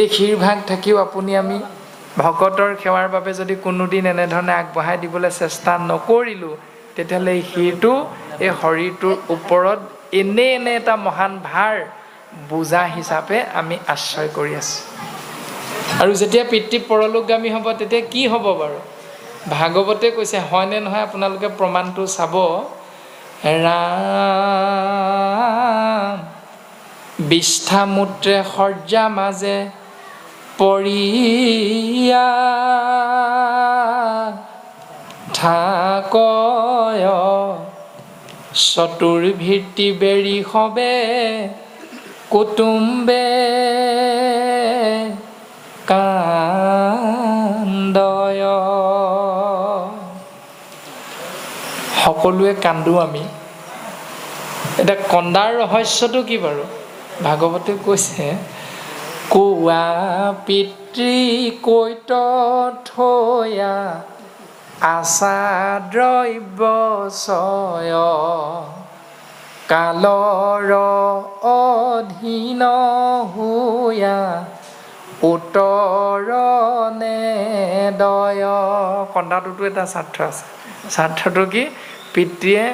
এই ক্ষীৰভাগ থাকিও আপুনি আমি ভকতৰ সেৱাৰ বাবে যদি কোনোদিন এনেধৰণে আগবঢ়াই দিবলৈ চেষ্টা নকৰিলোঁ, তেতিয়াহ'লে এই ক্ষীৰটো এই শৰীৰটোৰ ওপৰত এনে এটা মহান ভাৰ বোজা হিচাপে আমি আশ্ৰয় কৰি আছোঁ। আৰু যেতিয়া পিতৃ পৰলোকগামী হ'ব তেতিয়া কি হ'ব বাৰু? ভাগৱতে কৈছে, হয়নে নহয় আপোনালোকে প্ৰমাণটো চাব। ৰাম বিষ্ঠামূত্ৰে শয্যা মাজে পৰিয়া থাকয় চতুৰ্ভৃত্তি বেৰি সবে কুটুম্বে কান্দয়। সকলোৱে কান্দো আমি। এতিয়া কন্দাৰ ৰহস্যটো কি বাৰু? ভাগৱতে কৈছে, কোৱা পিতৃ কৈত থৈয়া আশা দ্ৰব্য চয় কালৰ অধীন হুয়া উত্তৰণে দয়। কন্দাটোতো এটা স্বাৰ্থ আছে। স্বাৰ্থটো কি? পিতৃয়ে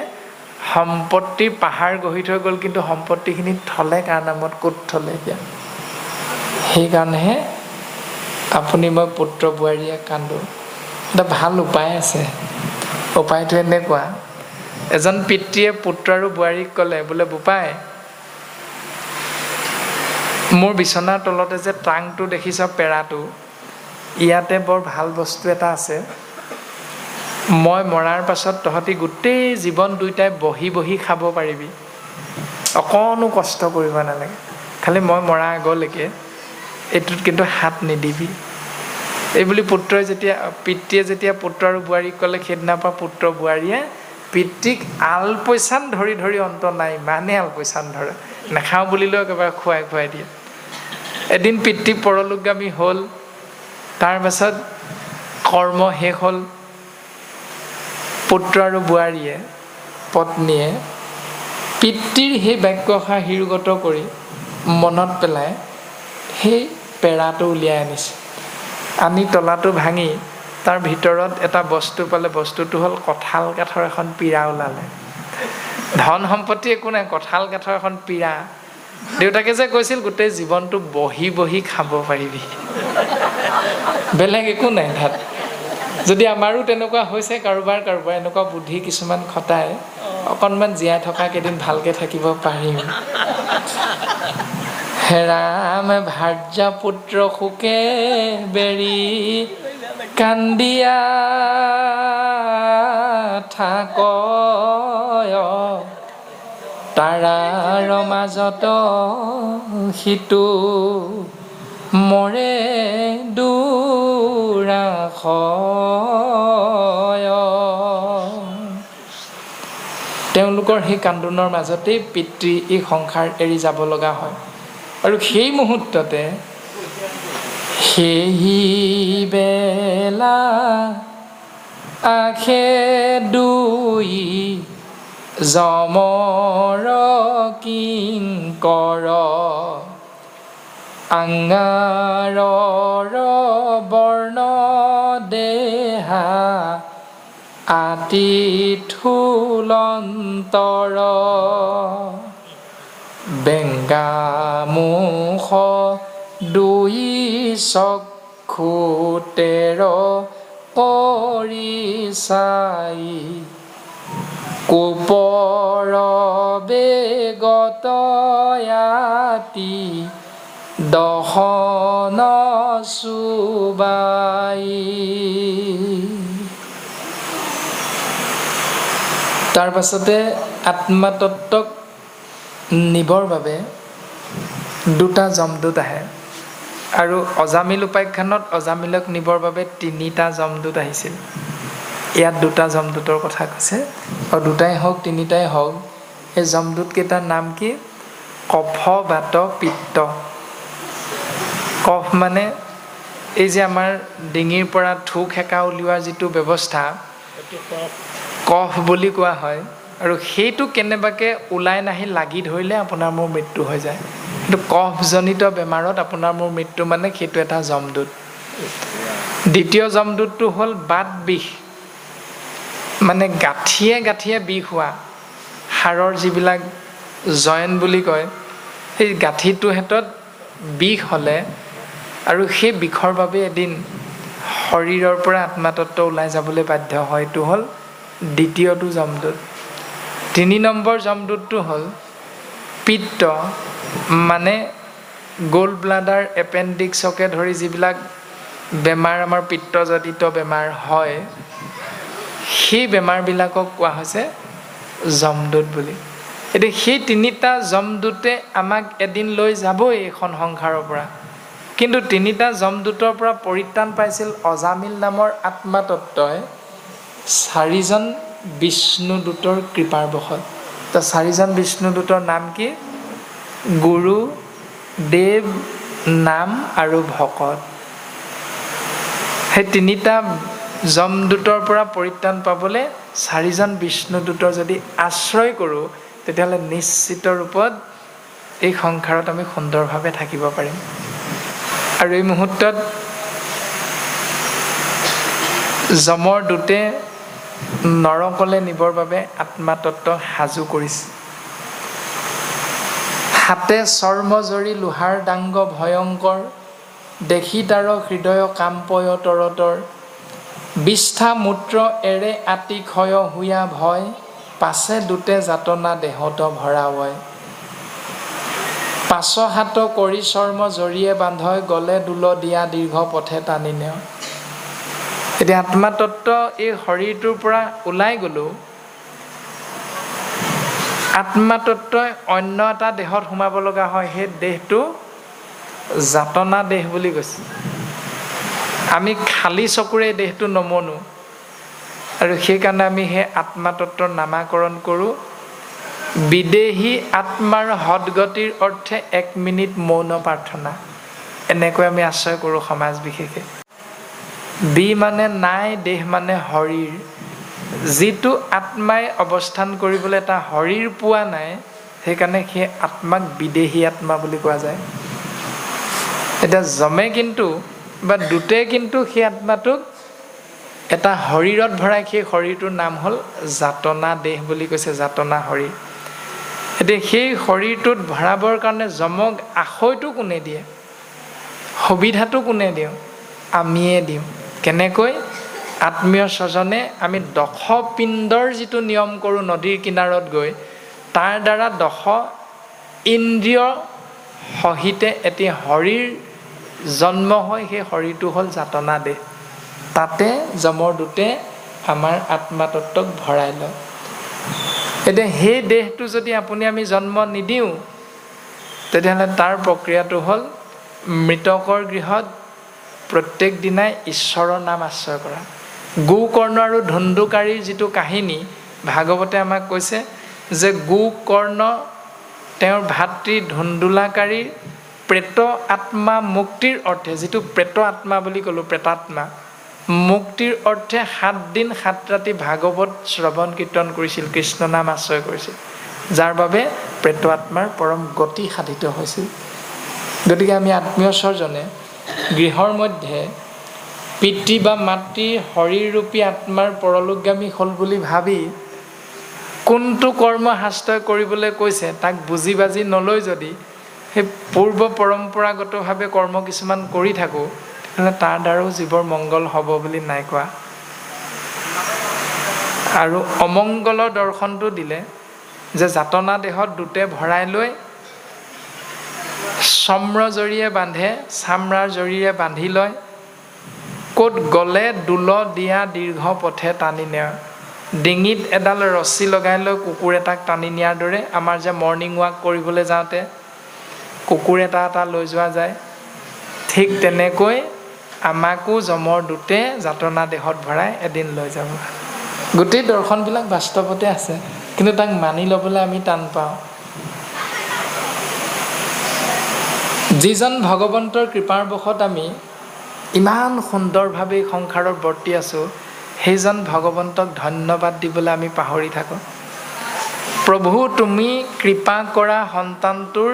সম্পত্তিৰ পাহাৰ গঢ়ি থৈ গ'ল, কিন্তু সম্পত্তিখিনি থলে কাৰ নামত? ক'ত থলে এতিয়া? সেইকাৰণেহে আপুনি মই পুত্ৰ বোৱাৰীয়ে কান্দো। এটা ভাল উপায় আছে। উপায়টো এনেকুৱা, এজন পিতৃয়ে পুত্ৰ আৰু বোৱাৰীক ক'লে, বোলে বোপাই, মোৰ বিচনাৰ তলতে যে ট্ৰাংকটো দেখিছ, পেৰাটো, ইয়াতে বৰ ভাল বস্তু এটা আছে। মই মৰাৰ পাছত তহঁতি গোটেই জীৱন দুইটাই বহি বহি খাব পাৰিবি, অকণো কষ্ট কৰিব নালাগে, খালি মই মৰা আগলৈকে এইটোত কিন্তু হাত নিদিবি। এইবুলি পিতৃয়ে যেতিয়া পুত্ৰ আৰু বোৱাৰীক ক'লে, সেইদিনাৰ পৰা পুত্ৰ বোৱাৰীয়ে পিতৃক আলপৈচান ধৰি ধৰি অন্ত নাই, ইমানেই আলপৈচান ধৰে, নাখাওঁ বুলিলেও একেবাৰে খুৱাই খুৱাই দিয়ে। এদিন পিতৃ পৰলোকগামী হ'ল, তাৰ পাছত কৰ্ম শেষ হ'ল। পুত্ৰ আৰু বোৱাৰীয়ে, পত্নীয়ে পিতৃৰ সেই বাক্যষাৰ হৃদগত কৰি মনত পেলাই সেই পেৰাটো উলিয়াই আনিছে। আনি তলাটো ভাঙি তাৰ ভিতৰত এটা বস্তু পালে। বস্তুটো হ'ল কঁঠাল কাঠৰ এখন পীৰা ওলালে। ধন সম্পত্তি একো নাই, কঁঠাল কাঠৰ এখন পীৰা। দেউতাকে যে কৈছিল গোটেই জীৱনটো বহি বহি খাব পাৰিবি, বেলেগ একো নাই তাত। যদি আমাৰো তেনেকুৱা হৈছে, কাৰোবাৰ এনেকুৱা বুদ্ধি কিছুমান খটাই অকণমান জীয়াই থকা কেইদিন ভালকৈ থাকিব পাৰিম। ৰাম ভাৰ্যা পুত্ৰ শোকে বেৰি কান্দিয়া থাকয় তাৰাৰ মাজত সিটো মৰে দুৰাশয়। তেওঁলোকৰ সেই কান্দোনৰ মাজতেই পিতৃ এই সংসাৰ এৰি যাব লগা হয়। আৰু সেই মুহূৰ্ততে সেই বেলা আখে দুই যমৰ কিংকৰ আঙাৰৰ বৰ্ণ দেহা আতি থুলন্তৰ বেংগা মুখ দুই চক্ষু তেৰ কৰি চাই কোপৰ বেগত আতি দহন চুবাই। তাৰ পাছতে আত্মাতত্বক নিবৰ বাবে দুটা যমদূত আহে। আৰু অজামিল উপাখ্যানত অজামিলক নিবৰ বাবে 3টা যমদূত আহিছিল। ইয়াত 2টা যমদূতৰ কথা কৈছে। আৰু 2টাই হওক 3টাই হওক, এই যমদূত কেইটাৰ নাম কি? কফ, বাত, পিত্ত। কফ মানে এই যে আমাৰ ডিঙিৰ পৰা থু খেকা উলিওৱাৰ যিটো ব্যৱস্থা, কফ বুলি কোৱা হয়। আৰু সেইটো কেনেবাকৈ ওলাই নাহি লাগি ধৰিলে আপোনাৰ মোৰ মৃত্যু হৈ যায়। কিন্তু কফজনিত বেমাৰত আপোনাৰ মোৰ মৃত্যু মানে সেইটো এটা যমদূত। দ্বিতীয় যমদূতটো হ'ল বাত বিষ, মানে গাঁঠিয়ে গাঁঠিয়ে বিষ হোৱা, হাড়ৰ যিবিলাক জইন বুলি কয়, সেই গাঁঠিটোৰ ক্ষেত্ৰত বিষ হ'লে আৰু সেই বিষৰ বাবে এদিন শৰীৰৰ পৰা আত্মাতত্ব ওলাই যাবলৈ বাধ্য হয়, এইটো হ'ল দ্বিতীয়টো যমদূত। 3 নম্বৰ যমদূতটো হ'ল পিত্ত, মানে গ'ল্ড ব্লাডাৰ, এপেণ্ডিক্সকে ধৰি যিবিলাক বেমাৰ আমাৰ পিত্তজনিত বেমাৰ হয়, সেই বেমাৰবিলাকক কোৱা হৈছে যমদূত বুলি। এতিয়া সেই 3টা যমদূতে আমাক এদিন লৈ যাবই এইখন সংসাৰৰ পৰা। কিন্তু 3টা যমদূতৰ পৰা পৰিত্ৰাণ পাইছিল অজামিল নামৰ আত্মাতত্বই 4জন বিষ্ণুদূতৰ কৃপাৰ বশত। তো 4জন বিষ্ণুদূতৰ নাম কি? গুৰু, দেৱ, নাম আৰু ভকত। সেই 3টা যমদূতৰ পৰা পৰিত্ৰাণ পাবলৈ 4জন বিষ্ণুদূতৰ যদি আশ্ৰয় কৰোঁ, তেতিয়াহ'লে নিশ্চিত ৰূপত এই সংসাৰত আমি সুন্দৰভাৱে থাকিব পাৰিম। আৰু এই মুহূৰ্তত যমৰ দূতে নৰকলে নিবৰ বাবে আত্মাতত্বক সাজু কৰিছে। হাতে চৰ্ম জৰি লোহাৰ ডাংগ ভয়ংকৰ, দেখি তাৰ হৃদয় কাম্পয় তৰতৰ, বিষ্ঠা মূত্ৰ এৰে আতি ক্ষয় হুয়া ভয়, পাছে দূতে যাতনা দেহত ভৰাৱয়। পাছ হাত কৰি চৰ্ম জৰিয়ে বান্ধয়, গলে দোল দিয়া দীৰ্ঘ পথে টানি নেয়। এতিয়া আত্মাতত্ব এই শৰীৰটোৰ পৰা ওলাই গ'লো, আত্মাতত্বই অন্য এটা দেহত সোমাব লগা হয়, সেই দেহটো যাতনা দেহ বুলি কৈছে। আমি খালী চকুৰে দেহটো নমনো, আৰু সেইকাৰণে আমি সেই আত্মাতত্বৰ নামাকৰণ কৰোঁ বিদেহী আত্মাৰ সদগতিৰ অৰ্থে 1 মিনিট মৌন প্ৰাৰ্থনা। এনেকৈ আমি আশ্ৰয় কৰোঁ সমাজ বিশেষে। বি মানে নাই, দেহ মানে শৰীৰ। যিটো আত্মাই অৱস্থান কৰিবলৈ এটা শৰীৰ পোৱা নাই, সেইকাৰণে সেই আত্মাক বিদেহী আত্মা বুলি কোৱা যায়। এতিয়া যমে কিন্তু বা দূতে কিন্তু সেই আত্মাটোক এটা শৰীৰত ভৰাই সেই শৰীৰটোৰ নাম হ'ল যাতনা দেহ বুলি কৈছে, যাতনা শৰীৰ। এতিয়া সেই শৰীৰটোত ভৰাবৰ কাৰণে যমক আশৈটো কোনে দিয়ে? সুবিধাটো কোনে দিওঁ? আমিয়ে দিওঁ। কেনেকৈ? আত্মীয় স্বজনে আমি দশপিণ্ডৰ যিটো নিয়ম কৰোঁ নদীৰ কিনাৰত গৈ, তাৰ দ্বাৰা 10 ইন্দ্ৰিয় সহিতে এটি শৰীৰ জন্ম হয়, সেই শৰীৰটো হ'ল যাতনা দেহ। তাতে যমৰ দূতে আমাৰ আত্মাতত্বক ভৰাই লয়। এতিয়া সেই দেহটো যদি আমি জন্ম নিদিওঁ, তেতিয়াহ'লে তাৰ প্ৰক্ৰিয়াটো হ'ল মৃতকৰ গৃহত প্ৰত্যেক দিনাই ঈশ্বৰৰ নাম আশ্ৰয় কৰা। গোকৰ্ণ আৰু ধুন্দুকাৰীৰ যিটো কাহিনী ভাগৱতে আমাক কৈছে যে গোকৰ্ণ তেওঁৰ ভাতৃ ধুন্দুলাকাৰীৰ প্ৰেত আত্মা মুক্তিৰ অৰ্থে, যিটো প্ৰেত আত্মা বুলি ক'লোঁ, প্ৰেতাত্মা মুক্তিৰ অৰ্থে 7 দিন 7 ৰাতি ভাগৱত শ্ৰৱণ কীৰ্তন কৰিছিল, কৃষ্ণ নাম আশ্ৰয় কৰিছিল, যাৰ বাবে প্ৰেত আত্মাৰ পৰম গতি সাধিত হৈছিল। গতিকে আমি আত্মীয় স্বজনে গৃহৰ মধ্যে পিতৃ বা মাতৃ শৰীৰৰূপী আত্মাৰ পৰলোকগামী হ'ল বুলি ভাবি কোনটো কৰ্ম শাস্ত্ৰই কৰিবলৈ কৈছে তাক বুজি বাজি নলৈ যদি সেই পূৰ্ব পৰম্পৰাগতভাৱে কৰ্ম কিছুমান কৰি থাকোঁ, তেতিয়াহ'লে তাৰ দ্বাৰাও জীৱৰ মংগল হ'ব বুলি নাই কোৱা। আৰু অমংগলৰ দৰ্শনটো দিলে যে যাতনা দেহত দূতে ভৰাই লৈ চম্ৰ জৰিয়ে বান্ধে, চামৰাৰ জৰিয়ে বান্ধি লয়, ক'ত গ'লে দোল দিয়া দীৰ্ঘ পথে টানি নেয়। ডিঙিত এডাল ৰছী লগাই লৈ কুকুৰ এটাক টানি নিয়াৰ দৰে আমাৰ যে মৰ্ণিং ৱাক কৰিবলৈ যাওঁতে কুকুৰ এটা লৈ যোৱা যায়, ঠিক তেনেকৈ আমাকো যমৰ দূতে যাতনা দেহত ভৰাই এদিন লৈ যাব। গোটেই দৰ্শনবিলাক বাস্তৱতে আছে, কিন্তু তাক মানি ল'বলৈ আমি টান পাওঁ। যিজন ভগৱন্তৰ কৃপাৰ বশত আমি ইমান সুন্দৰভাৱে সংসাৰত বৰ্তি আছোঁ, সেইজন ভগৱন্তক ধন্যবাদ দিবলৈ আমি পাহৰি থাকোঁ। প্ৰভু তুমি কৃপা কৰা সন্তানটোৰ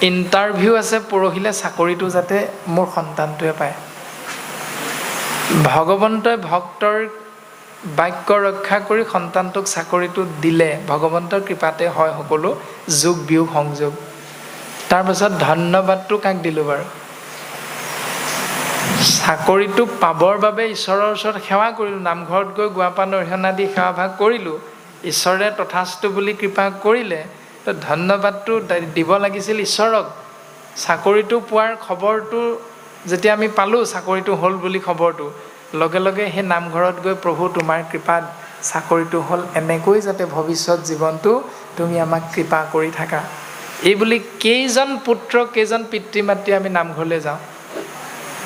ইণ্টাৰভিউ আছে পৰহিলে, চাকৰিটো যাতে মোৰ সন্তানটোৱে পায়। ভগৱন্তই ভক্তৰ বাক্য ৰক্ষা কৰি সন্তানটোক চাকৰিটো দিলে, ভগৱন্তৰ কৃপাতে হয় সকলো যোগ বিয়োগ সংযোগ। তাৰপাছত ধন্যবাদটো কাক দিলোঁ বাৰু? চাকৰিটো পাবৰ বাবে ঈশ্বৰৰ ওচৰত সেৱা কৰিলোঁ, নামঘৰত গৈ গুৱাপান অৰিহণা দি সেৱা ভাগ কৰিলোঁ, ঈশ্বৰে তথাস্তু বুলি কৃপা কৰিলে। তো ধন্যবাদটো দিব লাগিছিল ঈশ্বৰক। চাকৰিটো পোৱাৰ খবৰটো যেতিয়া আমি পালোঁ, চাকৰিটো হ'ল বুলি খবৰটো, লগে লগে সেই নামঘৰত গৈ প্ৰভু তোমাৰ কৃপাত চাকৰিটো হ'ল, এনেকৈ যাতে ভৱিষ্যত জীৱনটো তুমি আমাক কৃপা কৰি থাকা। এই বুলি কেইজন পুত্ৰ কেইজন পিতৃ মাতৃ আমি নামঘৰলৈ যাওঁ?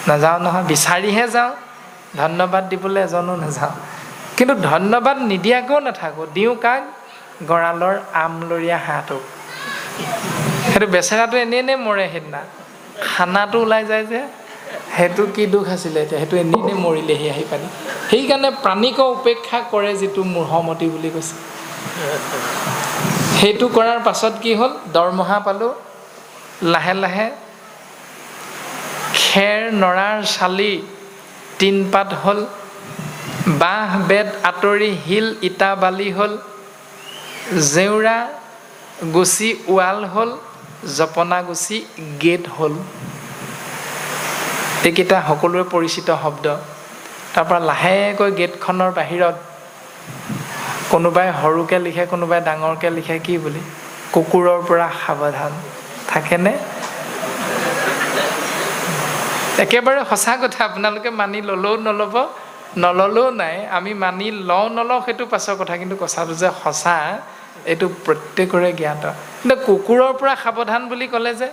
নাযাওঁ নহয়, বিচাৰিহে যাওঁ, ধন্যবাদ দিবলৈ এজনো নাযাওঁ। কিন্তু ধন্যবাদ নিদিয়াকৈও নাথাকোঁ, দিওঁ কাক? গঁৰালৰ আমলৰীয়া হাঁহটোক। সেইটো বেচেৰাটো এনেই মৰে, সেইদিনা খানাটো ওলাই যায় যে, সেইটো কি দুখ আছিলে এতিয়া, সেইটো এনেই মৰিলেহি আহি পানি। সেইকাৰণে প্ৰাণীক উপেক্ষা কৰে যিটো মূঢ়মতি বুলি কৈছে। সেইটো কৰাৰ পাছত কি হ'ল? দৰমহা পালোঁ, লাহে লাহে খেৰ নৰাৰ চালি টিনপাত হ'ল, বাঁহ বেত আঁতৰি শিল ইটা বালি হ'ল, জেউৰা গুচি ৱাল হ'ল, জপনা গুচি গেট হ'ল। এইকেইটা সকলোৰে পৰিচিত শব্দ। তাৰপৰা লাহেকৈ গেটখনৰ বাহিৰত কোনোবাই সৰুকৈ লিখে, কোনোবাই ডাঙৰকৈ লিখে, কি বুলি? কুকুৰৰ পৰা সাৱধান। থাকেনে? একেবাৰে সঁচা কথা, আপোনালোকে মানি ল'লেও নল'ব, নল'লেও নাই। আমি মানি লওঁ নলওঁ সেইটো পাছৰ কথা, কিন্তু কথাটো যে সঁচা এইটো প্ৰত্যেকৰে জ্ঞাত। কিন্তু কুকুৰৰ পৰা সাৱধান বুলি ক'লে যে,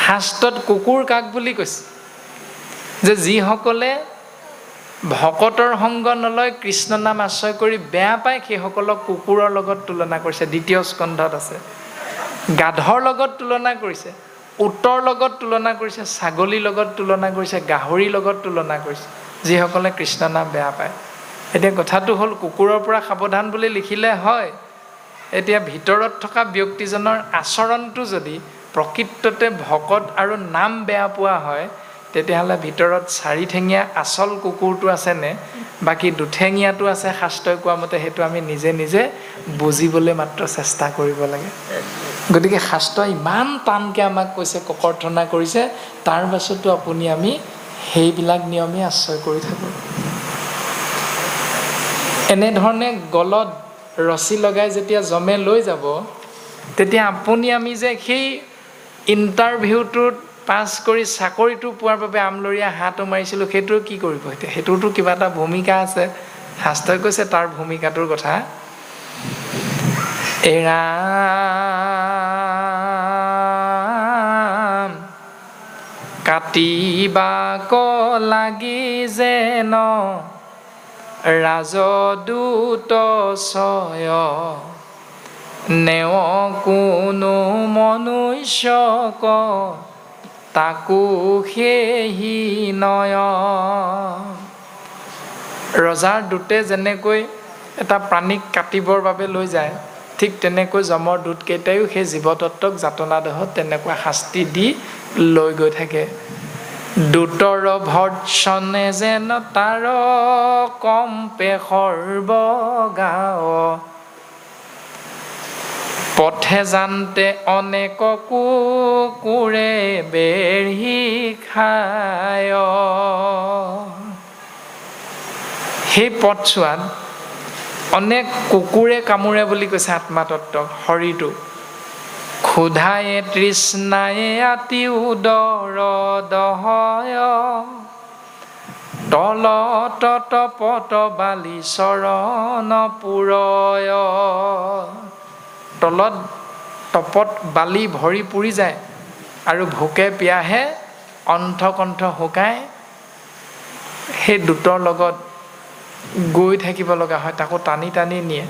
শাস্ত্ৰত কুকুৰ কাক বুলি কৈছে? যে যিসকলে ভকতৰ সংগ নলয়, কৃষ্ণ নাম আশ্ৰয় কৰি বেয়া পায়, সেইসকলক কুকুৰৰ লগত তুলনা কৰিছে। 2য় স্কন্ধত আছে। গাধৰ লগত তুলনা কৰিছে, উটৰ লগত তুলনা কৰিছে, ছাগলীৰ লগত তুলনা কৰিছে, গাহৰিৰ লগত তুলনা কৰিছে, যিসকলে কৃষ্ণ নাম বেয়া পায়। এতিয়া কথাটো হ'ল, কুকুৰৰ পৰা সাৱধান বুলি লিখিলে হয়, এতিয়া ভিতৰত থকা ব্যক্তিজনৰ আচৰণটো যদি প্ৰকৃততে ভকত আৰু নাম বেয়া পোৱা হয়, তেতিয়াহ'লে ভিতৰত 4 ঠেঙীয়া আচল কুকুৰটো আছেনে, বাকী 2 ঠেঙীয়াটো আছে শাস্ত্ৰই কোৱা মতে, সেইটো আমি নিজে নিজে বুজিবলৈ মাত্ৰ চেষ্টা কৰিব লাগে। গতিকে শাস্ত্ৰই ইমান টানকৈ আমাক কৈছে, ককৰ্থনা কৰিছে, তাৰ পাছতো আমি সেইবিলাক নিয়মেই আশ্ৰয় কৰি থাকোঁ। এনেধৰণে গলত ৰছী লগাই যেতিয়া জমে লৈ যাব, তেতিয়া আমি যে সেই ইণ্টাৰভিউটোত পাছ কৰি চাকৰিটো পোৱাৰ বাবে আমলৰীয়া হাঁহটো মাৰিছিলোঁ, সেইটো কি কৰিব এতিয়া? সেইটোতো কিবা এটা ভূমিকা আছে, শাস্ত্ৰই কৈছে তাৰ ভূমিকাটোৰ কথা। এৰা কাটিবাক লাগি যেন ৰাজদূত ছয়, নেও কোনো মনুষ্যক তাকো সেহি নয়। ৰজাৰ দূতে যেনেকৈ এটা প্ৰাণীক কাটিবৰ বাবে লৈ যায়, ঠিক তেনেকৈ যমৰ দূতকেইটাইও সেই জীৱতত্বক যাতনাদহত তেনেকুৱা শাস্তি দি লৈ গৈ থাকে। দূতৰ ভৰ্ৎসনে যেন তাৰ কম্পে সৰ্বগাঁও, পথে জানতে অনেক কুকুৰে বেঢ়ি খায়। সেই পথছোৱাত অনেক কুকুৰে কামোৰে বুলি কৈছে আত্মাতত্ত্বক, শৰীৰটো। ক্ষুধায়ে তৃষ্ণায়ে আতি উদৰ দহয়, তলত তপত বালি চৰণ পুৰয়। তলত তপত বালি ভৰি পুৰি যায়, আৰু ভোকে পিয়াহে অন্থকণ্ঠ শুকাই সেই দূতৰ লগত গৈ থাকিব লগা হয়, তাকো টানি টানি নিয়ে।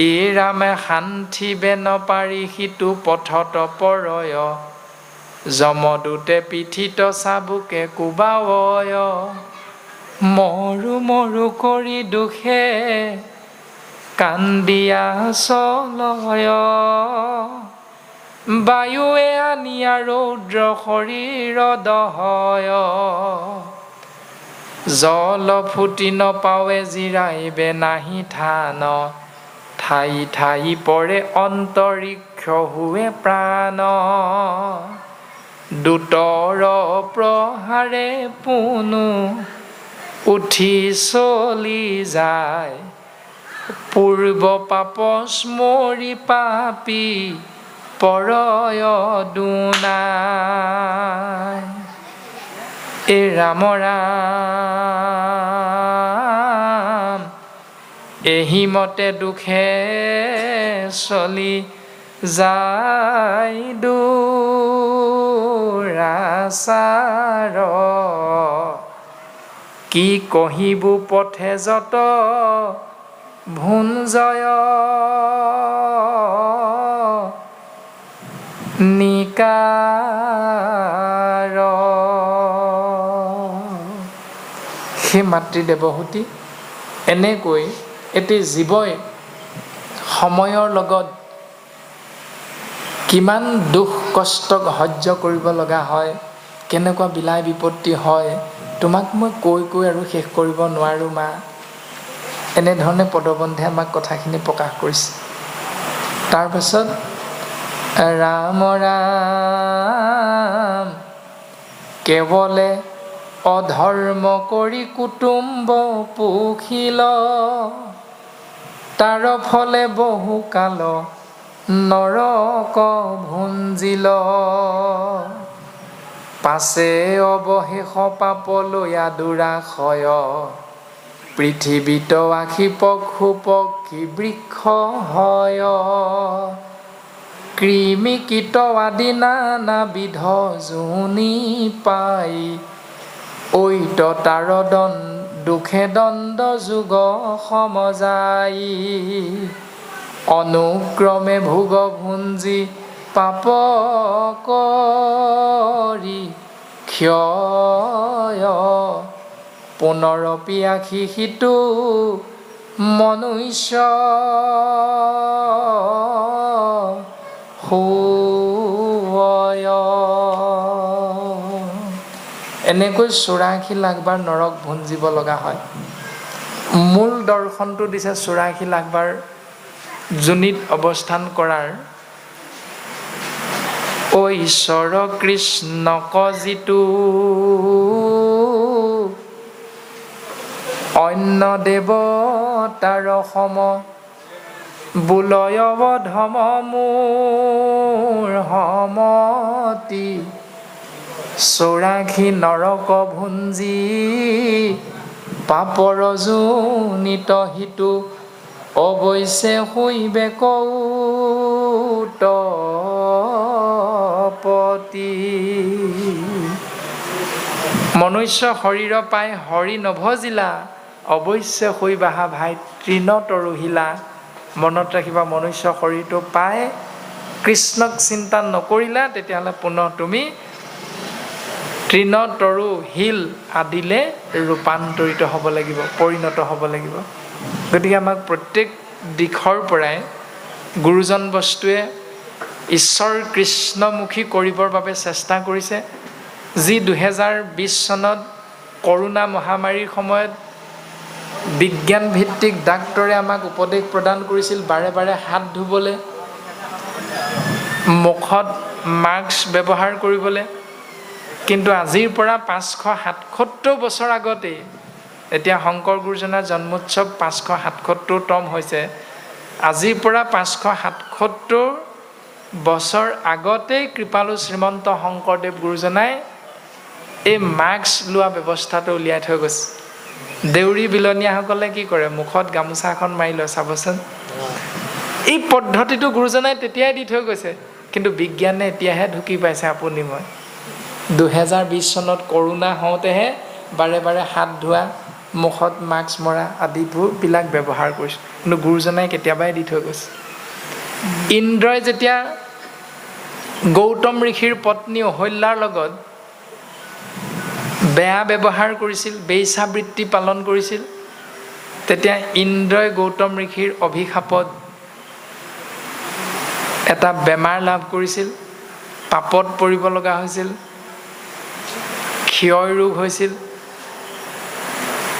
এই ৰামে শান্তিবে নপাৰি সিটো পথত পৰয়, যমদূতে পিঠিত চাবুকে কোবাৱয়। মৰো মৰো কৰি দুখে কান্দিয়া চলয়, বায়ুৱে আনিয়া ৰৌদ্ৰ শৰীৰ দহয় জল ফুটি নপাৱে জিৰাইবে নাহি থান ঠাই ঠাই পৰে অন্তৰিক্ষ হুৱে প্ৰাণ দুতৰ প্ৰহাৰে পুনু উঠি চলি যায় পূৰ্ব পাপ স্মৰি পাপী পৰয় দুনাই এ ৰাম ৰাম এহিমতে দুখে চলি যায় দুৰাচাৰ কি কহিবু পথে যত ভুঞ্জয় নিকাৰ সেই মাতৃ দেৱহূতি এনেকৈ এটি জীৱই সময়ৰ লগত কিমান দুখ কষ্টক সহ্য কৰিব লগা হয়, কেনেকুৱা বিলাই বিপত্তি হয়, তোমাক মই কৈ কৈ আৰু শেষ কৰিব নোৱাৰোঁ মা। এনেধৰণে পদবন্ধে আমাক কথাখিনি প্ৰকাশ কৰিছে। তাৰপাছত ৰাম ৰাম কেৱলে অধৰ্ম কৰি কুটুম্ব পুখিল তাৰ ফলে বহু কাল নৰক ভুঞ্জিল পাছে অৱশেষ পাপলৈ দুৰাশয় পৃথিৱীত আশী পশু পক্ষী বৃক্ষ হয় কৃমি কীট আদি নানাবিধ জুনি পাই ঐত তাৰ দুখে দণ্ড যুগ সমজাই অনুক্ৰমে ভোগ ভুঞ্জি পাপ কৰি ক্ষয় পুনৰপি আশী সিটো মনুষ্য এনেকৈ ৮৪ লাখবাৰ নৰক ভুঞ্জিব লগা হয়। মূল দৰ্শনটো দিছে ৮৪ লাখবাৰ যোনিত অৱস্থান কৰাৰ। ঐ ঈশ্বৰ কৃষ্ণক যিটো অন্য দেৱতাৰ সম বুলয় ধম মোৰ সমতি ৮৪ নৰক ভুঞ্জি পাপৰ যোনিত হিতু অৱশ্যে শুইবে কৌতপতি মনুষ্য শৰীৰ পাই হৰি নভজিলা অৱশ্যে শৈবাহা ভাই তৃণ তৰুহিলা। মনত ৰাখিবা, মনুষ্য শৰীৰটো পাই কৃষ্ণক চিন্তা নকৰিলা তেতিয়াহ'লে পুনৰ তুমি তৃণ তৰু শিল আদিলে ৰূপান্তৰিত হ'ব লাগিব, পৰিণত হ'ব লাগিব। গতিকে আমাক প্ৰত্যেক দিশৰ পৰাই গুৰুজন বস্তুৱে ঈশ্বৰ কৃষ্ণমুখী কৰিবৰ বাবে চেষ্টা কৰিছে। যি ২০২০ চনত কৰোণা মহামাৰীৰ সময়ত বিজ্ঞান ভিত্তিক ডাক্তৰে আমাক উপদেশ প্ৰদান কৰিছিল বাৰে বাৰে হাত ধুবলৈ, মুখত মাস্ক ব্যৱহাৰ কৰিবলৈ, কিন্তু আজিৰ পৰা ৫৭৭ বছৰ আগতেই, এতিয়া শংকৰ গুৰুজনাৰ জন্মোৎসৱ ৫৭৭তম হৈছে, আজিৰ পৰা ৫৭৭ বছৰ আগতেই কৃপালু শ্ৰীমন্ত শংকৰদেৱ গুৰুজনাই এই মাস্ক লোৱা ব্যৱস্থাটো উলিয়াই থৈ গৈছে। দেউৰী বিলনীয়াসকলে কি কৰে, মুখত গামোচা এখন মাৰি লয়, চাবচোন। এই পদ্ধতিটো গুৰুজনাই তেতিয়াই দি থৈ গৈছে, কিন্তু বিজ্ঞানে এতিয়াহে ঢুকি পাইছে আপুনি মই। ২০২০ চনত কৰোণা হওঁতেহে বাৰে বাৰে হাত ধোৱা, মুখত মাস্ক মৰা আদিবোৰবিলাক ব্যৱহাৰ কৰিছে, কিন্তু গুৰুজনাই কেতিয়াবাই দি থৈ গৈছে। ইন্দ্ৰই যেতিয়া গৌতম ঋষিৰ পত্নী অহল্যাৰ লগত বেয়া ব্যৱহাৰ কৰিছিল, বেইছাবৃত্তি পালন কৰিছিল, তেতিয়া ইন্দ্ৰই গৌতম ঋষিৰ অভিশাপত এটা বেমাৰ লাভ কৰিছিল, পাপত পৰিব লগা হৈছিল, ক্ষয় ৰোগ হৈছিল,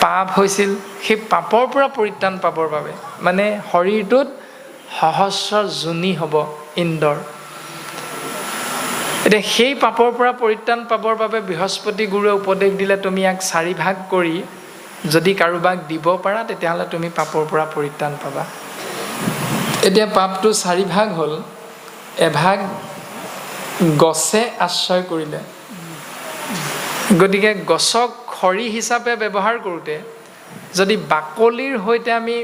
পাপ হৈছিল। সেই পাপৰ পৰা পৰিত্ৰাণ পাবৰ বাবে মানে শৰীৰটোত সহস্ৰ যোনি হ'ব ইন্দ্ৰৰ। এতিয়া সেই পাপৰ পৰা পৰিত্ৰাণ পাবৰ বাবে বৃহস্পতি গুৰুৱে উপদেশ দিলে, তুমি ইয়াক 4 ভাগ কৰি যদি কাৰোবাক দিব পাৰা তেতিয়াহ'লে তুমি পাপৰ পৰা পৰিত্ৰাণ পাবা। এতিয়া পাপটো 4 ভাগ হ'ল। এভাগ গছে আশ্ৰয় কৰিলে, গতিকে গছক খৰি হিচাপে ব্যৱহাৰ কৰোঁতে যদি বাকলিৰ সৈতে আমি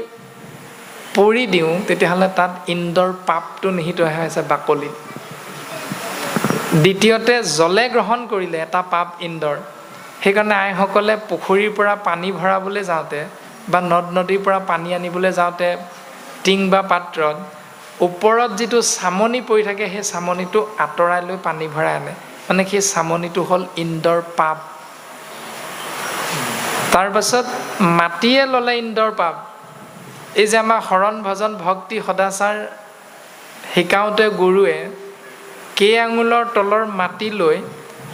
পৰি দিওঁ তেতিয়াহ'লে তাত ইন্দ্ৰৰ পাপটো নিহিত হৈ আছে বাকলিত। দ্বিতীয়তে জলে গ্ৰহণ কৰিলে এটা পাপ ইন্দ্ৰৰ। সেইকাৰণে আইসকলে পুখুৰীৰ পৰা পানী ভৰাবলৈ যাওঁতে বা নদ নদীৰ পৰা পানী আনিবলৈ যাওঁতে টিং বা পাত্ৰত ওপৰত যিটো চামনি পৰি থাকে সেই চামনিটো আঁতৰাই লৈ পানী ভৰাই আনে, মানে সেই চামনিটো হ'ল ইন্দ্ৰৰ পাপ। তাৰ পাছত মাটিয়ে ল'লে ইন্দ্ৰৰ পাপ। এই যে আমাৰ শৰণ ভজন ভক্তি সদাচাৰ শিকাওঁতে গুৰুৱে কেই আঙুলৰ তলৰ মাটি লৈ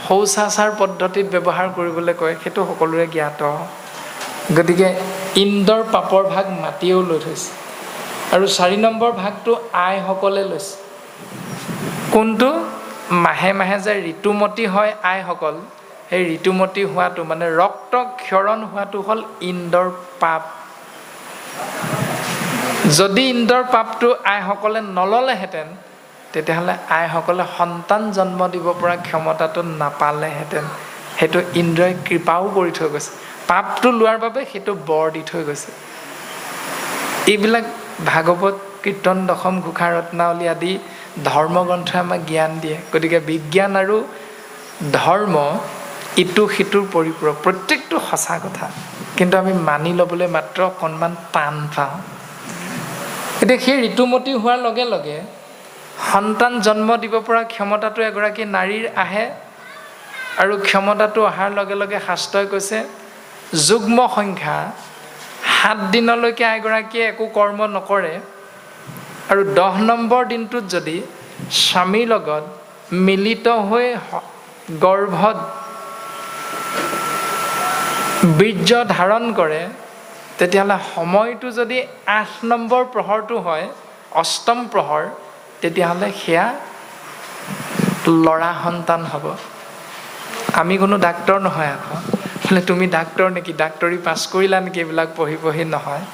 শৌচাচাৰ পদ্ধতিত ব্যৱহাৰ কৰিবলৈ কয়, সেইটো সকলোৰে জ্ঞাত। গতিকে ইন্দ্ৰৰ পাপৰ ভাগ মাটিয়েও লৈ থৈছে। আৰু 4 নম্বৰ ভাগটো আইসকলে লৈছে। কোনটো? মাহে মাহে যে ঋতুমতী হয় আইসকল, সেই ঋতুমতী হোৱাটো মানে ৰক্ত ক্ষৰণ হোৱাটো হ'ল ইন্দ্ৰৰ পাপ। যদি ইন্দ্ৰৰ পাপটো আইসকলে নললেহেঁতেন তেতিয়াহ'লে আইসকলে সন্তান জন্ম দিব পৰা ক্ষমতাটো নাপালেহেঁতেন। সেইটো ইন্দ্ৰই কৃপাও কৰি থৈ গৈছে। পাপটো লোৱাৰ বাবে সেইটো বৰ দি থৈ গৈছে। এইবিলাক ভাগৱত কীৰ্তন দশম ঘোষা ৰত্নাৱলী আদি ধৰ্মগ্ৰন্থই আমাক জ্ঞান দিয়ে। গতিকে বিজ্ঞান আৰু ধৰ্ম ইটো সিটোৰ পৰিপূৰক, প্ৰত্যেকটো সঁচা কথা, কিন্তু আমি মানি ল'বলৈ মাত্ৰ অকণমান টান পাওঁ। এতিয়া সেই ঋতুমতী হোৱাৰ লগে লগে সন্তান জন্ম দিব পৰা ক্ষমতাটো এগৰাকী নাৰীৰ আহে। আৰু ক্ষমতাটো অহাৰ লগে লগে শাস্ত্ৰই কৈছে যুগ্ম সংখ্যা 7 দিনলৈকে আইগৰাকীয়ে একো কৰ্ম নকৰে, আৰু 10 নম্বৰ দিনটোত যদি স্বামীৰ লগত মিলিত হৈ গৰ্ভত বীৰ্য ধাৰণ কৰে তেতিয়াহ'লে সময়টো যদি 8 নম্বৰ প্ৰহৰটো হয়, অষ্টম প্ৰহৰ, তেতিয়াহ'লে সেয়া ল'ৰা সন্তান হ'ব। আমি কোনো ডাক্তৰ নহয় আকৌ, বোলে তুমি ডাক্তৰ নেকি, ডাক্তৰী পাছ কৰিলা নেকি এইবিলাক পঢ়ি পঢ়ি, নহয়।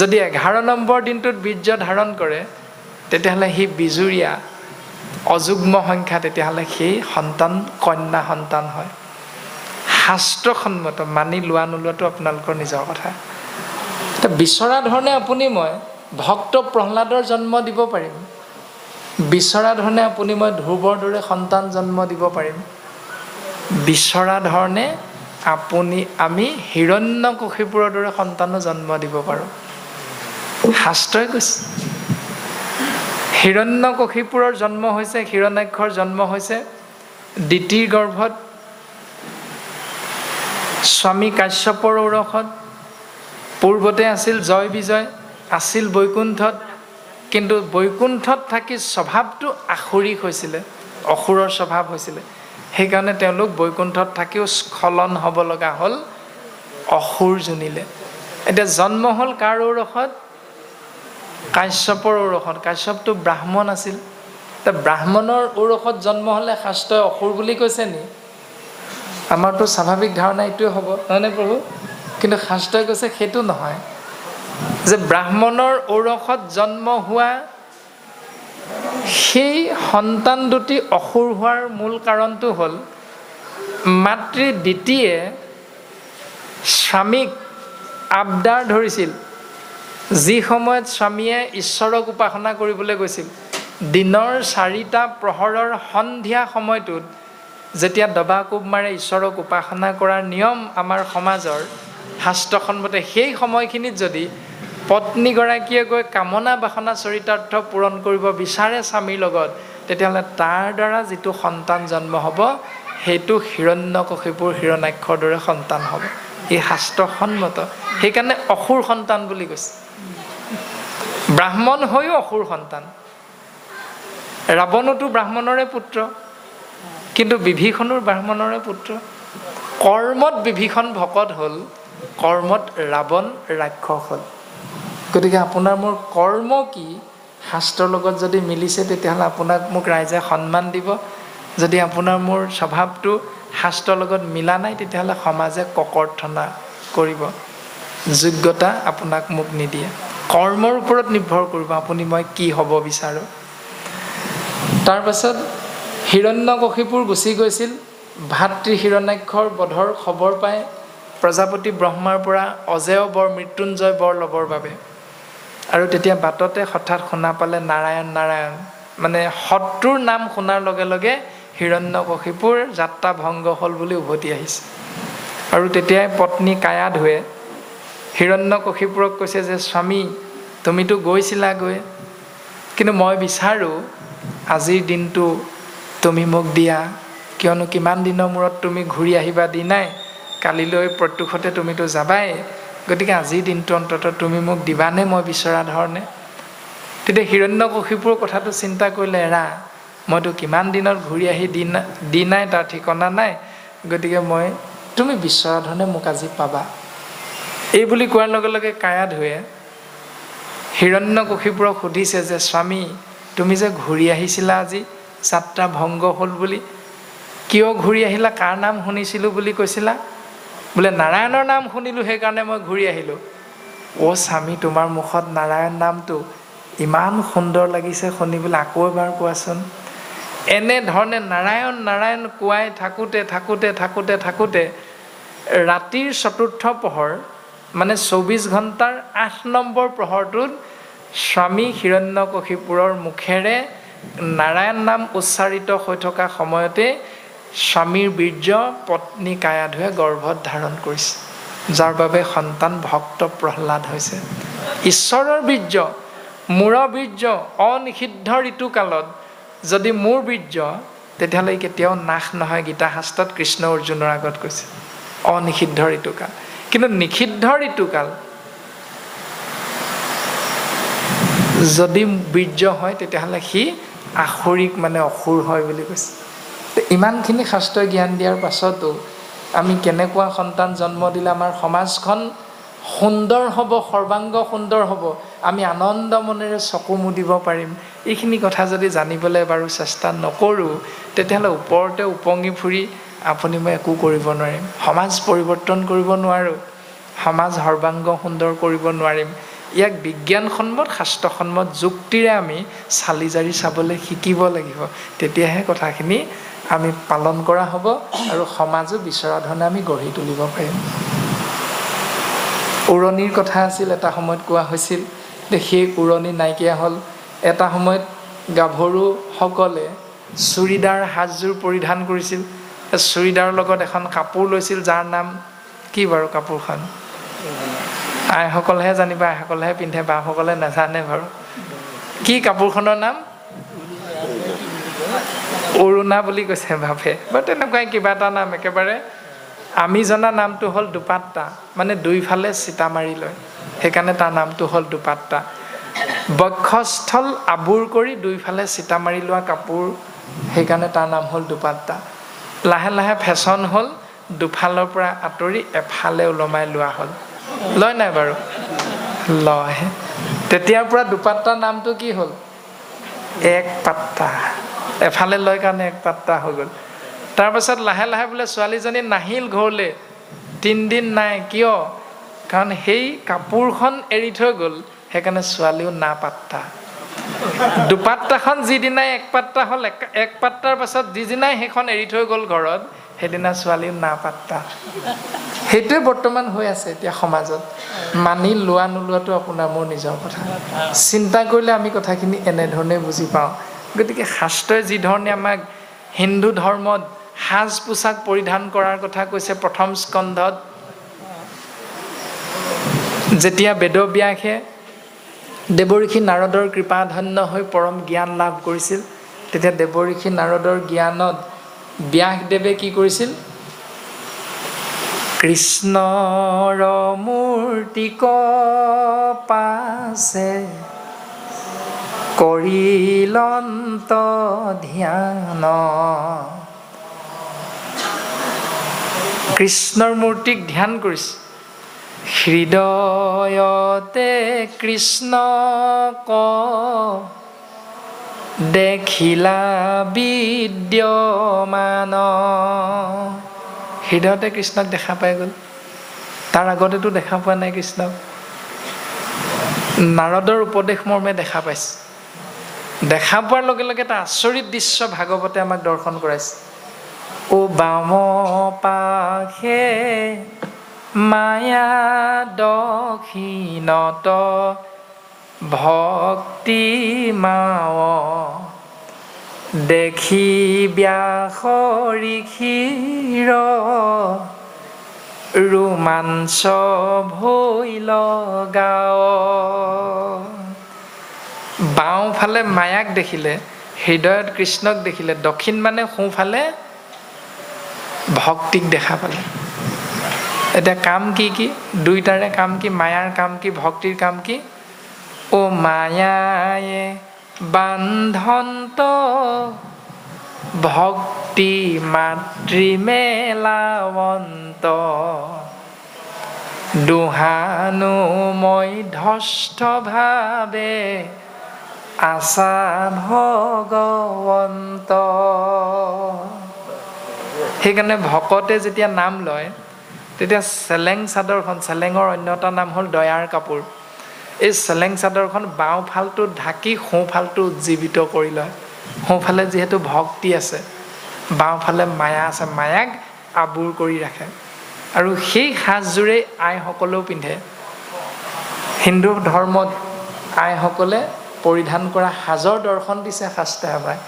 যদি 11 নম্বৰ দিনটোত বীৰ্য ধাৰণ কৰে তেতিয়াহ'লে সি বিজুৰীয়া অযুগ্ম সংখ্যা, তেতিয়াহ'লে সেই সন্তান কন্যা সন্তান হয়। শাস্ত্ৰসন্মত, মানি লোৱা নোলোৱাটো আপোনালোকৰ নিজৰ কথা। বিচৰা ধৰণে আপুনি মই ভক্ত প্ৰহ্লাদৰ জন্ম দিব পাৰিম, বিচৰা ধৰণে আপুনি মই ধ্ৰুৱৰ দৰে সন্তান জন্ম দিব পাৰিম, বিচৰা ধৰণে আপুনি আমি হিৰণ্যকশিপুৰৰ দৰে সন্তানো জন্ম দিব পাৰোঁ। শাস্ত্ৰই কৈছে হিৰণ্যকশিপুৰৰ জন্ম হৈছে, হিৰণ্যাক্ষৰ জন্ম হৈছে দিতিৰ গৰ্ভত, স্বামী কাশ্যপৰ ঔৰসত। পূৰ্বতে আছিল জয় বিজয়, আছিল বৈকুণ্ঠত, কিন্তু বৈকুণ্ঠত থাকি স্বভাৱটো আসুৰিক হৈছিলে, অসুৰৰ স্বভাৱ হৈছিলে। সেইকাৰণে তেওঁলোক বৈকুণ্ঠত থাকিও স্খলন হ'ব লগা হ'ল, অসুৰ জনিলে। এতিয়া জন্ম হ'ল কাৰ ঔৰসত? কাশ্যপৰ ঔৰসত। কাশ্যপটো ব্ৰাহ্মণ আছিল। ব্ৰাহ্মণৰ ঔৰসত জন্ম হ'লে শাস্ত্ৰই অসুৰ বুলি কৈছে নি? আমাৰতো স্বাভাৱিক ধাৰণা এইটোৱে হ'ব, নহয়নে প্ৰভু? কিন্তু শাস্ত্ৰই কৈছে সেইটো নহয়, যে ব্ৰাহ্মণৰ ঔৰসত জন্ম হোৱা সেই সন্তান দুটি অসুৰ হোৱাৰ মূল কাৰণটো হ'ল মাতৃ দিতিয়ে স্বামীক আবদাৰ ধৰিছিল। যি সময়ত স্বামীয়ে ঈশ্বৰক উপাসনা কৰিবলৈ গৈছিল, দিনৰ 4টা প্ৰহৰৰ সন্ধিয়া সময়টোত যেতিয়া দবা কোব মাৰে ঈশ্বৰক উপাসনা কৰাৰ নিয়ম আমাৰ সমাজৰ শাস্ত্ৰসন্মতে, সেই সময়খিনিত যদি পত্নীগৰাকীয়ে গৈ কামনা বাসনা চৰিতাৰ্থ পূৰণ কৰিব বিচাৰে স্বামীৰ লগত, তেতিয়াহ'লে তাৰ দ্বাৰা যিটো সন্তান জন্ম হ'ব সেইটো হিৰণ্যকশিপুৰ হিৰণ্যাক্ষৰ দৰে সন্তান হ'ব। এই শাস্ত্ৰসন্মত, সেইকাৰণে অসুৰ সন্তান বুলি কৈছে। ব্ৰাহ্মণ হৈও অসুৰ সন্তান। ৰাৱণোতো ব্ৰাহ্মণৰে পুত্ৰ, কিন্তু বিভীষণো ব্ৰাহ্মণৰে পুত্ৰ। কৰ্মত বিভীষণ ভকত হ'ল, কৰ্মত ৰাৱণ ৰাক্ষস হ'ল। গতিকে আপোনাৰ মোৰ কৰ্ম কি শাস্ত্ৰৰ লগত যদি মিলিছে, তেতিয়াহ'লে আপোনাক মোক ৰাইজে সন্মান দিব। যদি আপোনাৰ মোৰ স্বভাৱটো শাস্ত্ৰৰ লগত মিলা নাই, তেতিয়াহ'লে সমাজে ককৰ্থনা কৰিব, যোগ্যতা আপোনাক মোক নিদিয়ে। কৰ্মৰ ওপৰত নিৰ্ভৰ কৰিব আপুনি মই কি হ'ব বিচাৰোঁ। তাৰপাছত হিৰণ্যকশিপুৰ গুচি গৈছিল ভাতৃ হিৰণ্যাক্ষৰ বধৰ খবৰ পাই প্ৰজাপতি ব্ৰহ্মাৰ পৰা অজেয় বৰ মৃত্যুঞ্জয় বৰ ল'বৰ বাবে। আৰু তেতিয়া বাটতে হঠাৎ শুনা পালে নাৰায়ণ নাৰায়ণ, মানে শত্ৰুৰ নাম শুনাৰ লগে লগে হিৰণ্যকশিপুৰ যাত্ৰা ভংগ হ'ল বুলি উভতি আহিছে। আৰু তেতিয়াই পত্নী কায়াধুৱে হিৰণ্যকশিপুৰক কৈছে যে স্বামী, তুমিতো গৈছিলাগৈ, কিন্তু মই বিচাৰোঁ আজিৰ দিনটো তুমি মোক দিয়া, কিয়নো কিমান দিনৰ মূৰত তুমি ঘূৰি আহিবা দি নাই, কালিলৈ প্ৰত্যুষতে তুমিতো যাবাই, গতিকে আজিৰ দিনটো অন্ততঃ তুমি মোক দিবানে মই বিচৰা ধৰণে। তেতিয়া হিৰণ্যকশিপুৰ কথাটো চিন্তা কৰিলে, এৰা মইতো কিমান দিনত ঘূৰি আহি দি নাই তাৰ ঠিকনা নাই, গতিকে তুমি বিচৰা ধৰণে মোক আজি পাবা। এই বুলি কোৱাৰ লগে লগে কায়াধুৱে হিৰণ্যকশিপুৰক সুধিছে যে স্বামী, তুমি যে ঘূৰি আহিছিলা আজি যাত্ৰা ভংগ হ'ল বুলি, কিয় ঘূৰি আহিলা, কাৰ নাম শুনিছিলোঁ বুলি কৈছিলা? বোলে নাৰায়ণৰ নাম শুনিলোঁ সেইকাৰণে মই ঘূৰি আহিলোঁ। অ' স্বামী, তোমাৰ মুখত নাৰায়ণ নামটো ইমান সুন্দৰ লাগিছে শুনিবলৈ, আকৌ এবাৰ কোৱাচোন। এনেধৰণে নাৰায়ণ নাৰায়ণ কোৱাই থাকোঁতে থাকোঁতে থাকোঁতে থাকোঁতে ৰাতিৰ চতুৰ্থ প্ৰহৰ, মানে 24 ঘণ্টাৰ 8 নম্বৰ প্ৰহৰটোত স্বামী হিৰণ্যকশিপুৰৰ মুখেৰে নাৰায়ণ নাম উচ্চাৰিত হৈ থকা সময়তে স্বামীৰ বীৰ্য পত্নী কায়াধুৱে গৰ্ভত ধাৰণ কৰিছে, যাৰ বাবে সন্তান ভক্ত প্ৰহ্লাদ হৈছে। ঈশ্বৰৰ বীৰ্য, মূৰৰ বীৰ্য অনিষিদ্ধ ঋতুকালত যদি মোৰ বীৰ্য, তেতিয়াহ'লে কেতিয়াও নাশ নহয়। গীতা শাস্ত্ৰত কৃষ্ণ অৰ্জুনৰ আগত কৈছে অনিষিদ্ধ ঋতুকাল। কিন্তু নিষিদ্ধ ঋতুকাল যদি বীৰ্য হয়, তেতিয়াহ'লে সি আসুৰিক, মানে অসুৰ হয় বুলি কৈছে। ইমানখিনি শাস্ত্ৰই জ্ঞান দিয়াৰ পাছতো আমি কেনেকুৱা সন্তান জন্ম দিলে আমাৰ সমাজখন সুন্দৰ হ'ব, সৰ্বাংগ সুন্দৰ হ'ব, আমি আনন্দ মনেৰে চকু মুদিব পাৰিম, এইখিনি কথা যদি জানিবলৈ বাৰু চেষ্টা নকৰোঁ, তেতিয়াহ'লে ওপৰতে উপঙি ফুৰি আপুনি মই একো কৰিব নোৱাৰিম। সমাজ পৰিৱৰ্তন কৰিব নোৱাৰোঁ, সমাজ সৰ্বাংগ সুন্দৰ কৰিব নোৱাৰিম। ইয়াক বিজ্ঞানসন্মত শাস্ত্ৰসন্মত যুক্তিৰে আমি চালি জাৰি চাবলৈ শিকিব লাগিব, তেতিয়াহে কথাখিনি আমি পালন কৰা হ'ব আৰু সমাজো বিচৰা ধৰণে আমি গঢ়ি তুলিব পাৰিম। উৰণিৰ কথা আছিল, এটা সময়ত কোৱা হৈছিল যে সেই উৰণি নাইকিয়া হ'ল। এটা সময়ত গাভৰুসকলে চুৰিদাৰ সাজযোৰ পৰিধান কৰিছিল, চুৰিদাৰৰ লগত এখন কাপোৰ লৈছিল, যাৰ নাম কি বাৰু কাপোৰখন? আইসকলেহে জানিবা, আইসকলেহে পিন্ধে, বাসকলে নাজানে বাৰু। কি কাপোৰখনৰ নাম? অৰুণা বুলি কৈছে বাপে, বা তেনেকুৱাই কিবা এটা নাম। একেবাৰে আমি জনা নামটো হ'ল দুপাট্টা, মানে দুইফালে চিতা মাৰি লয়, সেইকাৰণে তাৰ নামটো হ'ল দুপাট্টা। বক্ষস্থল আবুৰ কৰি দুইফালে চিতা মাৰি লোৱা কাপোৰ, সেইকাৰণে তাৰ নাম হ'ল দুপাট্টা। লাহে লাহে ফেশ্বন হ'ল দুফালৰ পৰা আঁতৰি এফালে ওলমাই লোৱা হ'ল। লয় নাই বাৰু? লয়। তেতিয়াৰ পৰা দুপাট্টাৰ নামটো কি হ'ল? এক পাট্টা। এফালে লয় কাৰণে এক পাট্টা হৈ গ'ল। তাৰপাছত লাহে লাহে বোলে ছোৱালীজনী নাহিল ঘৰলৈ, 3 দিন নাই। কিয়? কাৰণ সেই কাপোৰখন এৰি থৈ গ'ল, সেইকাৰণে ছোৱালীও না পাট্টা। দুপাট্টাখন যিদিনাই এক পাট্টা হ'ল, এক পাট্টাৰ পাছত যিদিনাই সেইখন এৰি থৈ গ'ল ঘৰত, সেইদিনা ছোৱালীও না পাট্টা। সেইটোৱে বৰ্তমান হৈ আছে এতিয়া সমাজত। মানি লোৱা নোলোৱাটো আপোনাৰ মোৰ নিজৰ কথা। চিন্তা কৰিলে আমি কথাখিনি এনেধৰণে বুজি পাওঁ। গতিকে শাস্ত্ৰই যি ধৰণে আমাক হিন্দু ধৰ্মত সাজ পোছাক পৰিধান কৰাৰ কথা কৈছে, প্ৰথম স্কন্ধত যেতিয়া বেদব্যাসে দেৱঋষি নাৰদৰ কৃপাধন্য হৈ পৰম জ্ঞান লাভ কৰিছিল, তেতিয়া দেৱঋষি নাৰদৰ জ্ঞানত ব্যাসদেৱে কি কৰিছিল? কৃষ্ণৰ মূৰ্তি কপাছে কৰিলন্ত ধ্যান। কৃষ্ণৰ মূৰ্তিক ধ্যান কৰিছে। হৃদয়তে কৃষ্ণক দেখিলা বিদ্যমান। হৃদয়তে কৃষ্ণক দেখা পাই গ'ল। তাৰ আগতেতো দেখা পোৱা নাই কৃষ্ণক। নাৰদৰ উপদেশ মৰ্মে দেখা পাইছে। দেখা পোৱাৰ লগে লগে এটা আচৰিত দৃশ্য ভাগৱতে আমাক দৰ্শন কৰাইছে। ও বাম পাশে মায়া দক্ষিণত ভক্তি মাৱ, দেখি ব্যাস ঋষিৰ ৰোমাঞ্চ ভৈল গাঁও। বাওঁফালে মায়াক দেখিলে, হৃদয়ত কৃষ্ণক দেখিলে, দক্ষিণ মানে সোঁফালে ভক্তিক দেখা পালে। এতিয়া কাম কি কি? দুইটাৰে কাম কি? মায়াৰ কাম কি? ভক্তিৰ কাম কি? ও মায়ায়ে বান্ধন্ত ভক্তি মাতৃ মেলাৱন্ত, দুহানুময় ধস্থ ভাৱে আশা ভগৱন্ত। সেইকাৰণে ভকতে যেতিয়া নাম লয় তেতিয়া চেলেং চাদৰখন, চেলেঙৰ অন্য এটা নাম হ'ল দয়াৰ কাপোৰ, এই চেলেং চাদৰখন বাওঁফালটো ঢাকি সোঁফালটো উজ্জীৱিত কৰি লয়। সোঁফালে যিহেতু ভক্তি আছে, বাওঁফালে মায়া আছে, মায়াক আবুৰ কৰি ৰাখে। আৰু সেই সাজযোৰেই আইসকলেও পিন্ধে। হিন্দু ধৰ্মত আইসকলে পৰিধান কৰা সাজৰ দৰ্শন দিছে শাস্ত্ৰই আমাক।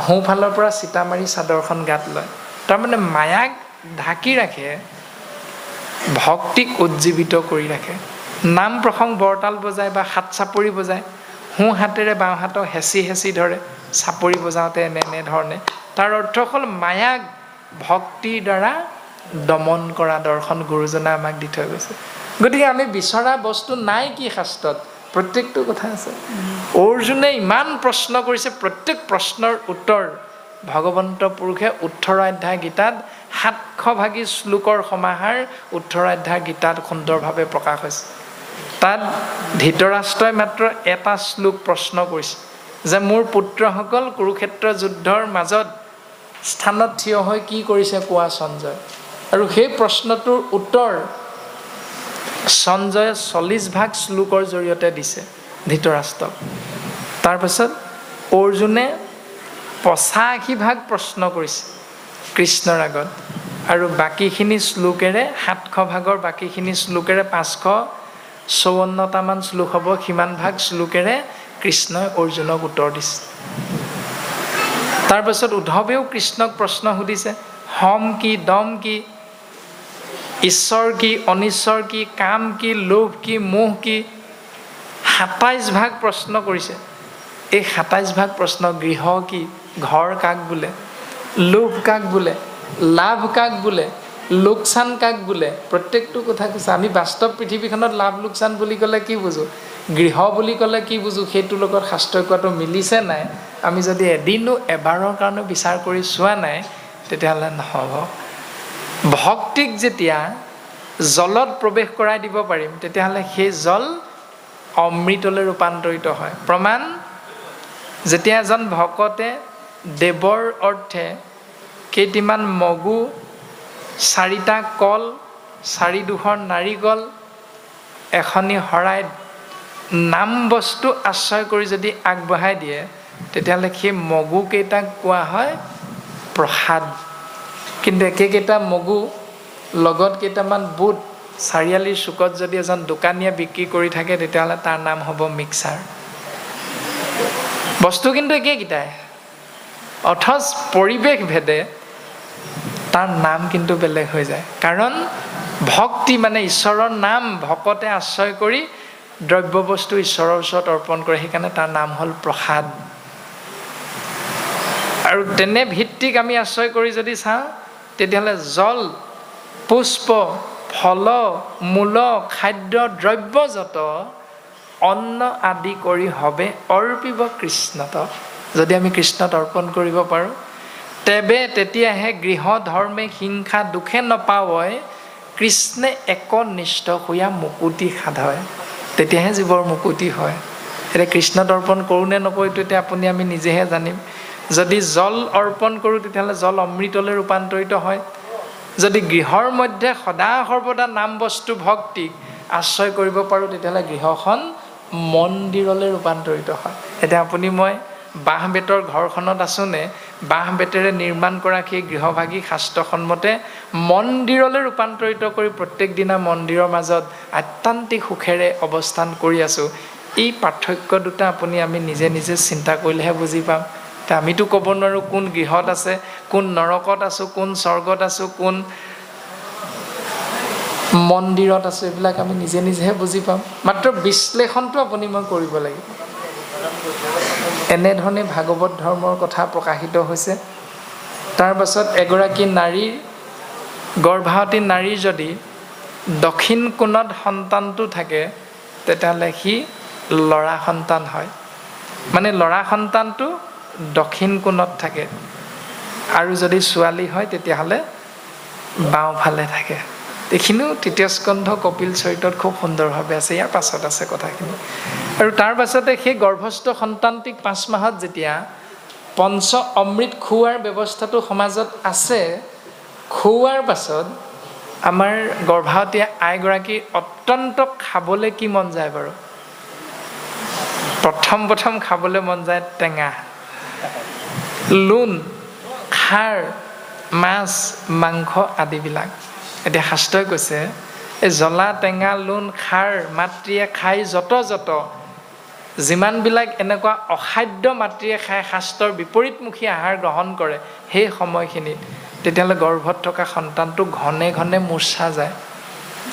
সোঁফালৰ পৰা চিতা মাৰি চাদৰখন গাত লয়। তাৰমানে মায়াক ঢাকি ৰাখে, ভক্তিক উজ্জীৱিত কৰি ৰাখে। নাম প্ৰসংগ বৰতাল বজায় বা হাত চাপৰি বজায়, সোঁ হাতেৰে বাওঁ হাতক হেঁচি হেঁচি ধৰে, চাপৰি বজাওঁতে এনেধৰণে। তাৰ অৰ্থ হ'ল মায়াক ভক্তিৰ দ্বাৰা দমন কৰা দৰ্শন গুৰুজনাই আমাক দি থৈ গৈছে। গতিকে আমি বিচৰা বস্তু নাই কি শাস্ত্ৰত? প্ৰত্যেকটো কথা আছে। অৰ্জুনে ইমান প্ৰশ্ন কৰিছে, প্ৰত্যেক প্ৰশ্নৰ উত্তৰ ভগৱন্ত পুৰুষে উত্তৰাধ্যায় গীতাত 700 ভাগী শ্লোকৰ সমাহাৰ উত্তৰাধ্যায় গীতাত সুন্দৰভাৱে প্ৰকাশ হৈছে। তাত ধৃতৰাষ্ট্ৰই মাত্ৰ এটা শ্লোক প্ৰশ্ন কৰিছে যে মোৰ পুত্ৰসকল কুৰুক্ষেত্ৰ যুদ্ধৰ মাজত স্থানত থিয় হৈ কি কৰিছে কোৱা সঞ্জয়। আৰু সেই প্ৰশ্নটোৰ উত্তৰ সঞ্জয়ে 40 ভাগ শ্লোকৰ জৰিয়তে দিছে ধৃতৰাষ্ট্ৰক। তাৰপাছত অৰ্জুনে 85 ভাগ প্ৰশ্ন কৰিছে কৃষ্ণৰ আগত, আৰু বাকীখিনি শ্লোকেৰে 700 ভাগৰ বাকীখিনি শ্লোকেৰে 554টামান শ্লোক হ'ব, সিমান ভাগ শ্লোকেৰে কৃষ্ণই অৰ্জুনক উত্তৰ দিছে। তাৰপাছত উদ্ধৱেও কৃষ্ণক প্ৰশ্ন সুধিছে, হম কি, দম কি, ঈশ্বৰ কি, অনিশ্বৰ কি, কাম কি, লোভ কি, মোহ কি, 27 ভাগ প্ৰশ্ন কৰিছে। এই 27 ভাগ প্ৰশ্ন, গৃহ কি, ঘৰ কাক বোলে, লোভ কাক বোলে, লাভ কাক বোলে, লোকচান কাক বোলে, প্ৰত্যেকটো কথা কৈছে। আমি বাস্তৱ পৃথিৱীখনত লাভ লোকচান বুলি ক'লে কি বুজোঁ, গৃহ বুলি ক'লে কি বুজোঁ, সেইটোৰ লগত শাস্ত্ৰই কোৱাটো মিলিছে নাই? আমি যদি এদিনো এবাৰৰ কাৰণে বিচাৰ কৰি চোৱা নাই তেতিয়াহ'লে নহ'ব। ভক্তিক যেতিয়া জলত প্ৰৱেশ কৰাই দিব পাৰিম তেতিয়াহ'লে সেই জল অমৃতলৈ ৰূপান্তৰিত হয়। প্ৰমাণ, যেতিয়া এজন ভকতে দেৱৰ অৰ্থে কেইটিমান মগু, 4টা কল, 4 দুখৰ নাৰিকল, এখনি শৰাই নাম বস্তু আশ্ৰয় কৰি যদি আগবঢ়াই দিয়ে তেতিয়াহ'লে সেই মগুকেইটাক কোৱা হয় প্ৰসাদ। কিন্তু একেকেইটা মগু লগত কেইটামান বুট চাৰিআলিৰ চুকত যদি এজন দোকানীয়ে বিক্ৰী কৰি থাকে তেতিয়াহ'লে তাৰ নাম হ'ব মিক্সাৰ। বস্তু কিন্তু একেইকেইটাই, অথচ পৰিৱেশ ভেদে তাৰ নাম কিন্তু বেলেগ হৈ যায়। কাৰণ ভক্তি মানে ঈশ্বৰৰ নাম ভকতে আশ্ৰয় কৰি দ্ৰব্য বস্তু ঈশ্বৰৰ ওচৰত অৰ্পণ কৰে, সেইকাৰণে তাৰ নাম হ'ল প্ৰসাদ। আৰু তেনে ভিত্তিক আমি আশ্ৰয় কৰি যদি চাওঁ তেতিয়াহ'লে জল, পুষ্প, ফল, মূল, খাদ্য দ্ৰব্য যত অন্ন আদি কৰি হবে অৰ্পিব কৃষ্ণত। যদি আমি কৃষ্ণত অৰ্পণ কৰিব পাৰোঁ, তেতিয়াহে গৃহ ধৰ্মে হিংসা দুখে নপাৱয়, কৃষ্ণে একনিষ্ঠ হৈয়া মুকুতি সাধয়। তেতিয়াহে জীৱৰ মুকুতি হয়। এতিয়া কৃষ্ণত অৰ্পণ কৰোঁ নে নকৰোঁ এইটো এতিয়া আপুনি আমি নিজেহে জানিম। যদি জল অৰ্পণ কৰোঁ তেতিয়াহ'লে জল অমৃতলৈ ৰূপান্তৰিত হয়। যদি গৃহৰ মধ্যে সদা সৰ্বদা নাম বস্তু ভক্তিক আশ্ৰয় কৰিব পাৰোঁ তেতিয়াহ'লে গৃহখন মন্দিৰলৈ ৰূপান্তৰিত হয়। এতিয়া আপুনি মই বাঁহ বেতৰ ঘৰখনত আছোনে, বাঁহ বেতেৰে নিৰ্মাণ কৰা সেই গৃহভাগী শাস্ত্ৰসন্মতে মন্দিৰলৈ ৰূপান্তৰিত কৰি প্ৰত্যেক দিনা মন্দিৰৰ মাজত আত্যান্তিক সুখেৰে অৱস্থান কৰি আছোঁ। এই পাৰ্থক্য দুটা আপুনি আমি নিজে নিজে চিন্তা কৰিলেহে বুজি পাম। এতিয়া আমিতো ক'ব নোৱাৰোঁ কোন গৃহত আছে, কোন নৰকত আছোঁ, কোন স্বৰ্গত আছোঁ, কোন মন্দিৰত আছোঁ, এইবিলাক আমি নিজে নিজেহে বুজি পাম। মাত্ৰ বিশ্লেষণটো আপুনি মই কৰিব লাগিব। এনেধৰণে ভাগৱত ধৰ্মৰ কথা প্ৰকাশিত হৈছে। তাৰ পাছত এগৰাকী নাৰীৰ, গৰ্ভৱতী নাৰীৰ যদি দক্ষিণ কোণত সন্তানটো থাকে তেতিয়াহ'লে সি ল'ৰা সন্তান হয়। মানে ল'ৰা সন্তানটো দক্ষিণ কোণত থাকে, আৰু যদি ছোৱালী হয় তেতিয়াহ'লে বাওঁফালে থাকে। এইখিনিও তৃতীয় স্কন্ধ কপিল চৰিত্ৰত খুব সুন্দৰভাৱে আছে, ইয়াৰ পাছত আছে কথাখিনি। আৰু তাৰ পাছতে সেই গৰ্ভস্থ সন্তানটিক 5 মাহত যেতিয়া পঞ্চ অমৃত খুওৱাৰ ব্যৱস্থাটো সমাজত আছে, খুওৱাৰ পাছত আমাৰ গৰ্ভৱতী আইগৰাকীৰ অত্যন্ত খাবলৈ কি মন যায় বাৰু? প্ৰথম খাবলৈ মন যায় টেঙা, লোণ, খাৰ, মাছ, মাংস আদিবিলাক। এতিয়া শাস্ত্ৰই কৈছে এই জ্বলা, টেঙা, লোণ, খাৰ মাতৃয়ে খাই যত যিমানবিলাক এনেকুৱা অখাদ্য মাতৃয়ে খাই শাস্ত্ৰৰ বিপৰীতমুখী আহাৰ গ্ৰহণ কৰে সেই সময়খিনিত, তেতিয়াহ'লে গৰ্ভত থকা সন্তানটো ঘনে ঘনে মূৰ্ছা যায়।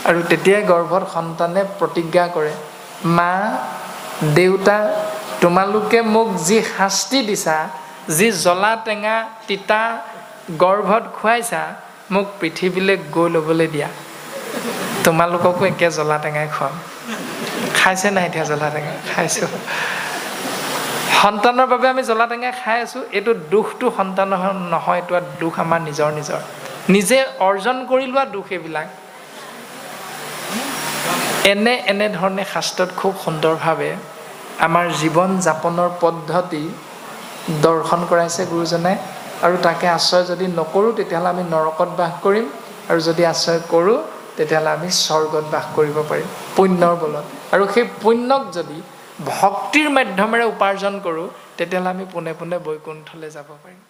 আৰু তেতিয়াই গৰ্ভত সন্তানে প্ৰতিজ্ঞা কৰে, মা, দেউতা, তোমালোকে মোক যি শাস্তি দিছা, যি জ্বলা, টেঙা, তিতা গৰ্ভত খুৱাইছা, মোক পৃথিৱীলৈ গৈ ল'বলৈ দিয়া, তোমালোককো একে জ্বলা টেঙাই খুৱাম। খাইছে নাই এতিয়া জ্বলা টেঙা? খাইছোঁ। সন্তানৰ বাবে আমি জ্বলা টেঙা খাই আছোঁ, এইটো দুখটো সন্তানৰ নহয়, এইটো দুখ আমাৰ নিজৰ নিজে অৰ্জন কৰি লোৱা দুখ এইবিলাক। এনেধৰণে শাস্ত্ৰত খুব সুন্দৰভাৱে আমাৰ জীৱন যাপনৰ পদ্ধতি দৰ্শন কৰাইছে গুৰুজনাই। আৰু তাকে আশ্ৰয় যদি নকৰোঁ তেতিয়াহ'লে আমি নৰকত বাস কৰিম, আৰু যদি আশ্ৰয় কৰোঁ তেতিয়াহ'লে আমি স্বৰ্গত বাস কৰিব পাৰিম পুণ্যৰ বলত। আৰু সেই পুণ্যক যদি ভক্তিৰ মাধ্যমেৰে উপাৰ্জন কৰোঁ তেতিয়াহ'লে আমি পোনে পোনে বৈকুণ্ঠলৈ যাব পাৰিম।